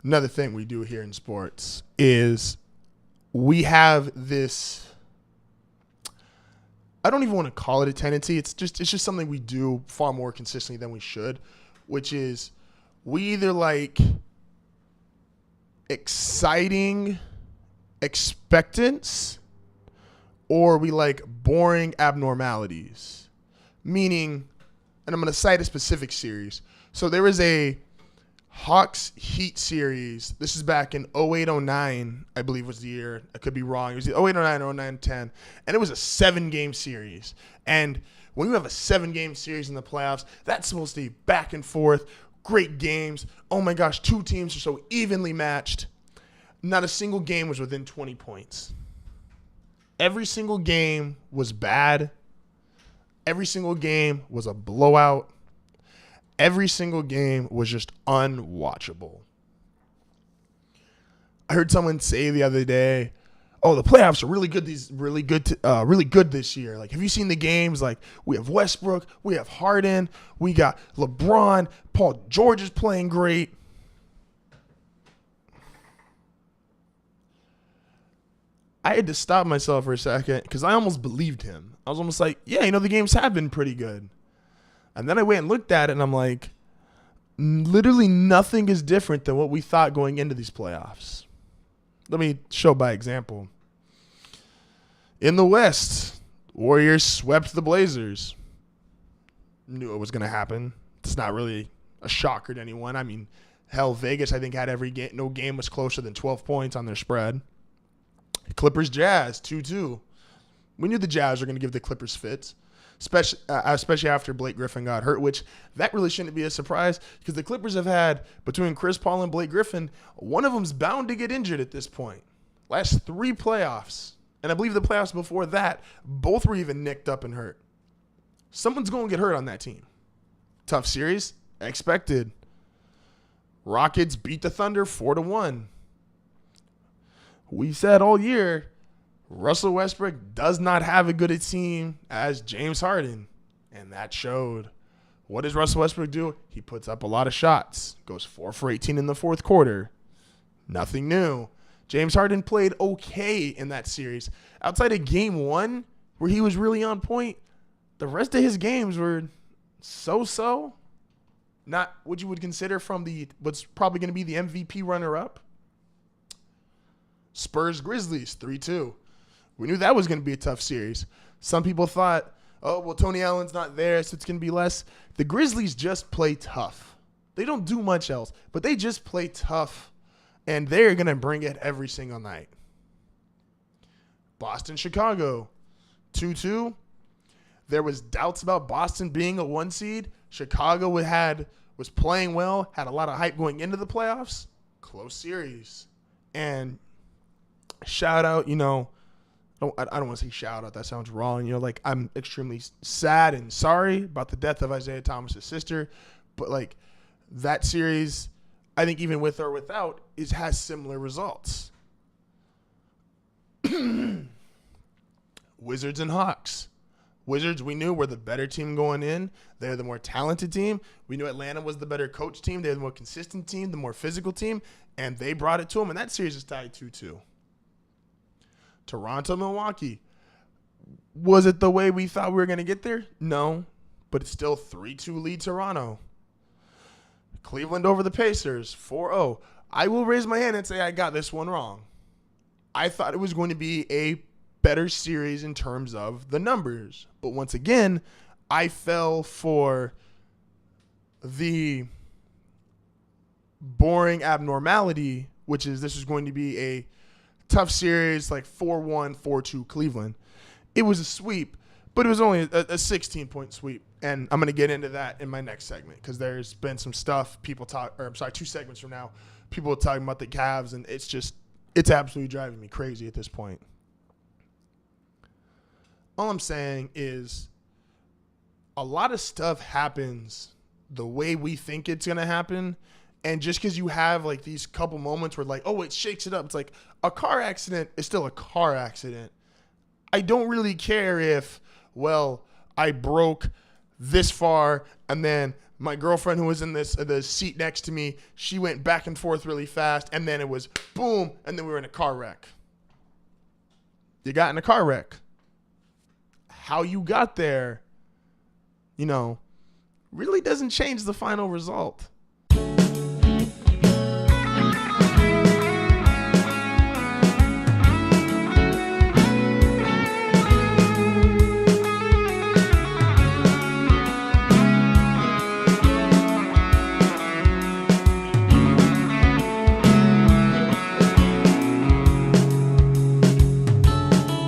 Another thing we do here in sports is we have this, I don't even want to call it a tendency. It's just something we do far more consistently than we should, which is we either like exciting expectance or we like boring abnormalities. Meaning, and I'm going to cite a specific series. So there was a Hawks Heat series. This is back in 08-09, I believe was the year. I could be wrong. It was 08-09 or 09-10. And it was a 7-game series. And when you have a 7-game series in the playoffs, that's supposed to be back and forth, great games. Oh my gosh, two teams are so evenly matched. Not a single game was within 20 points. Every single game was bad. Every single game was a blowout. Every single game was just unwatchable. I heard someone say the other day, "Oh, the playoffs are really good. Really good this year. Like, have you seen the games? Like, we have Westbrook, we have Harden, we got LeBron, Paul George is playing great." I had to stop myself for a second because I almost believed him. I was almost like, "Yeah, the games have been pretty good." And then I went and looked at it, and I'm like, literally nothing is different than what we thought going into these playoffs. Let me show by example. In the West, Warriors swept the Blazers. Knew it was going to happen. It's not really a shocker to anyone. I mean, hell, Vegas, I think, had every game. No game was closer than 12 points on their spread. Clippers Jazz, 2-2. We knew the Jazz were going to give the Clippers fits. Especially after Blake Griffin got hurt, which that really shouldn't be a surprise because the Clippers have had, between Chris Paul and Blake Griffin, one of them's bound to get injured at this point. Last 3 playoffs, and I believe the playoffs before that, both were even nicked up and hurt. Someone's going to get hurt on that team. Tough series, expected. Rockets beat the Thunder 4-1. We said all year, Russell Westbrook does not have as good a team as James Harden, and that showed. What does Russell Westbrook do? He puts up a lot of shots, goes 4 for 18 in the fourth quarter. Nothing new. James Harden played okay in that series. Outside of game 1, where he was really on point, the rest of his games were so-so. Not what you would consider from what's probably going to be the MVP runner-up. Spurs Grizzlies, 3-2. We knew that was going to be a tough series. Some people thought, oh, well, Tony Allen's not there, so it's going to be less. The Grizzlies just play tough. They don't do much else, but they just play tough, and they're going to bring it every single night. Boston-Chicago, 2-2. There was doubts about Boston being a 1 seed. Chicago was playing well, had a lot of hype going into the playoffs. Close series. And shout out, I don't want to say shout out. That sounds wrong. I'm extremely sad and sorry about the death of Isaiah Thomas's sister. But, that series, I think even with or without, has similar results. Wizards and Hawks. Wizards, we knew, were the better team going in. They're the more talented team. We knew Atlanta was the better coach team. They're the more consistent team, the more physical team. And they brought it to them. And that series is tied 2-2. Toronto, Milwaukee. Was it the way we thought we were going to get there? No, but it's still 3-2 lead Toronto. Cleveland over the Pacers, 4-0. I will raise my hand and say I got this one wrong. I thought it was going to be a better series in terms of the numbers. But once again, I fell for the boring abnormality, which is this is going to be a tough series, like 4-1, 4-2 Cleveland. It was a sweep, but it was only a 16-point sweep. And I'm going to get into that in my next segment because there's been some stuff 2 segments from now, people are talking about the Cavs, and it's absolutely driving me crazy at this point. All I'm saying is a lot of stuff happens the way we think it's going to happen. And just because you have these couple moments where it shakes it up, it's like a car accident is still a car accident. I don't really care if, I broke this far and then My girlfriend who was in the seat next to me, she went back and forth really fast, and then it was boom, and then we were in a car wreck. You got in a car wreck. How you got there, really doesn't change the final result.